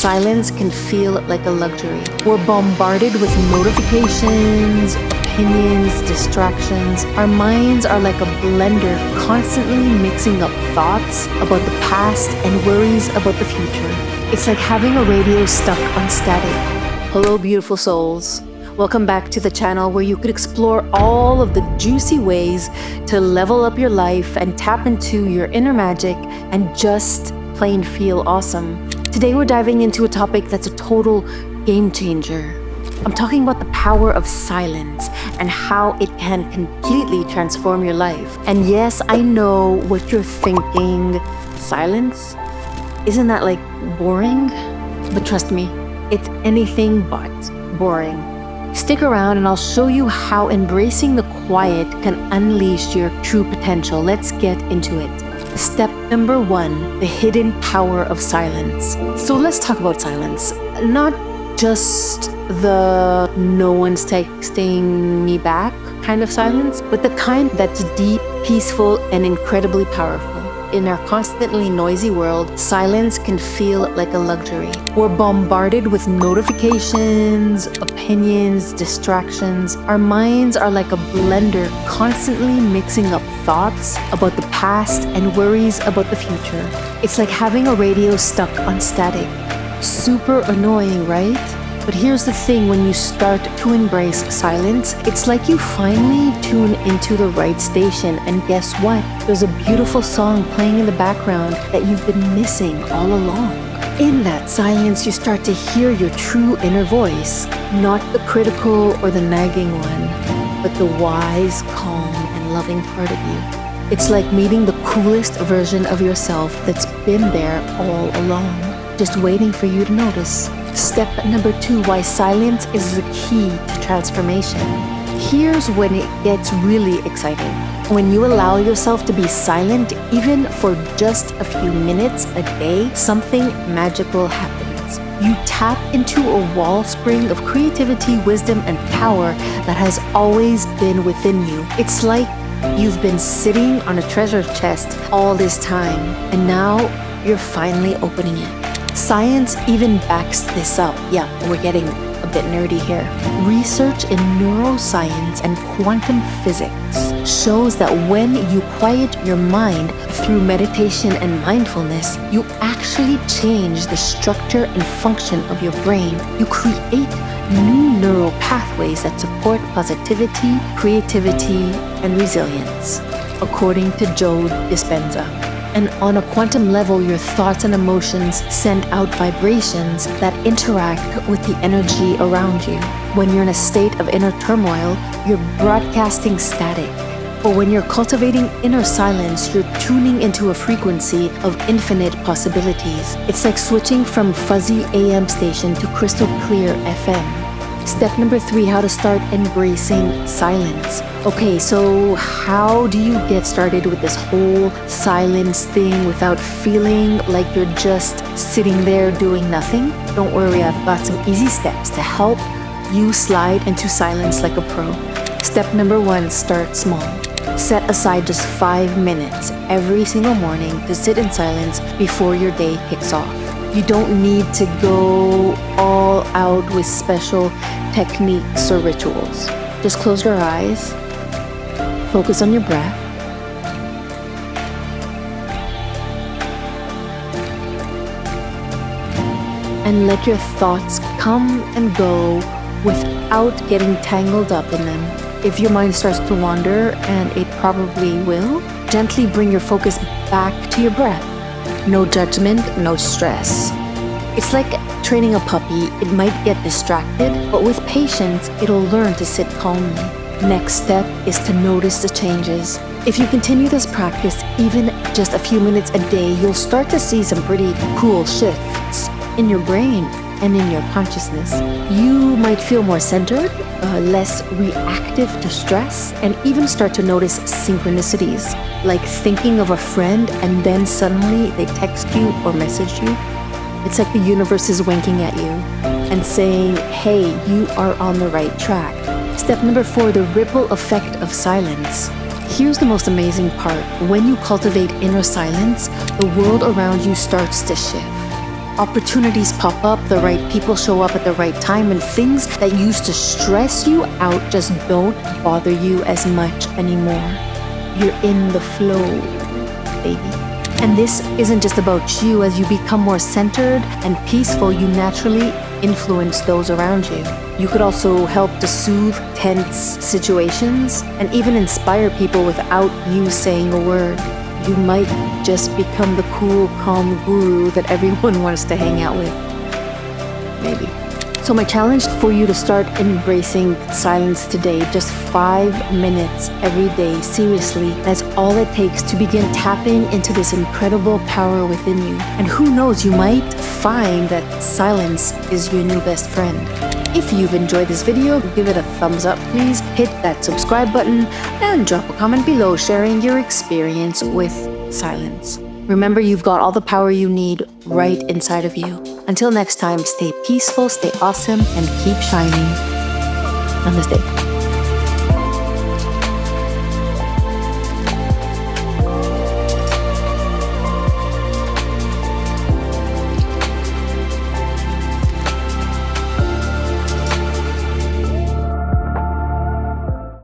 silence can feel like a luxury. We're bombarded with notifications, opinions, distractions. Our minds are like a blender, constantly mixing up thoughts about the past and worries about the future. It's like having a radio stuck on static. Hello, beautiful souls. Welcome back to the channel where you could explore all of the juicy ways to level up your life and tap into your inner magic and just plain feel awesome. Today we're diving into a topic that's a total game changer. I'm talking about the power of silence and how it can completely transform your life. And yes, I know what you're thinking. Silence? Isn't that like boring? But trust me, it's anything but boring. Stick around and I'll show you how embracing the quiet can unleash your true potential. Let's get into it. Step number 1, the hidden power of silence. So let's talk about silence. Not just the no one's texting me back kind of silence, but the kind that's deep, peaceful, and incredibly powerful. In our constantly noisy world, silence can feel like a luxury. We're bombarded with notifications, opinions, distractions. Our minds are like a blender, constantly mixing up thoughts about the past and worries about the future. It's like having a radio stuck on static. Super annoying, right? But here's the thing, when you start to embrace silence, it's like you finally tune into the right station, and guess what? There's a beautiful song playing in the background that you've been missing all along. In that silence, you start to hear your true inner voice, not the critical or the nagging one, but the wise, calm, and loving part of you. It's like meeting the coolest version of yourself that's been there all along, just waiting for you to notice. Step number 2, why silence is the key to transformation. Here's when it gets really exciting. When you allow yourself to be silent, even for just a few minutes a day, something magical happens. You tap into a wellspring of creativity, wisdom, and power that has always been within you. It's like you've been sitting on a treasure chest all this time, and now you're finally opening it. Science even backs this up. Yeah, we're getting a bit nerdy here. Research in neuroscience and quantum physics shows that when you quiet your mind through meditation and mindfulness, you actually change the structure and function of your brain. You create new neural pathways that support positivity, creativity, and resilience, according to Joe Dispenza. And on a quantum level, your thoughts and emotions send out vibrations that interact with the energy around you. When you're in a state of inner turmoil, you're broadcasting static. But when you're cultivating inner silence, you're tuning into a frequency of infinite possibilities. It's like switching from fuzzy AM station to crystal clear FM. Step number 3, how to start embracing silence. Okay, so how do you get started with this whole silence thing without feeling like you're just sitting there doing nothing? Don't worry, I've got some easy steps to help you slide into silence like a pro. Step number 1, start small. Set aside just 5 minutes every single morning to sit in silence before your day kicks off. You don't need to go all out with special techniques or rituals. Just close your eyes, focus on your breath, and let your thoughts come and go without getting tangled up in them. If your mind starts to wander, and it probably will, gently bring your focus back to your breath. No judgment, no stress. It's like training a puppy. It might get distracted, but with patience, it'll learn to sit calmly. Next step is to notice the changes. If you continue this practice even just a few minutes a day, you'll start to see some pretty cool shifts in your brain and in your consciousness. You might feel more centered, less reactive to stress, and even start to notice synchronicities, like thinking of a friend and then suddenly they text you or message you. It's like the universe is winking at you and saying, hey, you are on the right track. Step number 4, the ripple effect of silence. Here's the most amazing part. When you cultivate inner silence, the world around you starts to shift. Opportunities pop up, the right people show up at the right time, and things that used to stress you out just don't bother you as much anymore. You're in the flow, baby. And this isn't just about you. As you become more centered and peaceful, you naturally influence those around you. You could also help to soothe tense situations and even inspire people without you saying a word. You might just become the cool, calm guru that everyone wants to hang out with. Maybe. So my challenge for you to start embracing silence today, just 5 minutes every day, seriously, that's all it takes to begin tapping into this incredible power within you. And who knows, you might find that silence is your new best friend. If you've enjoyed this video, give it a thumbs up, please. Hit that subscribe button and drop a comment below sharing your experience with silence. Remember, you've got all the power you need right inside of you. Until next time, stay peaceful, stay awesome, and keep shining. Namaste.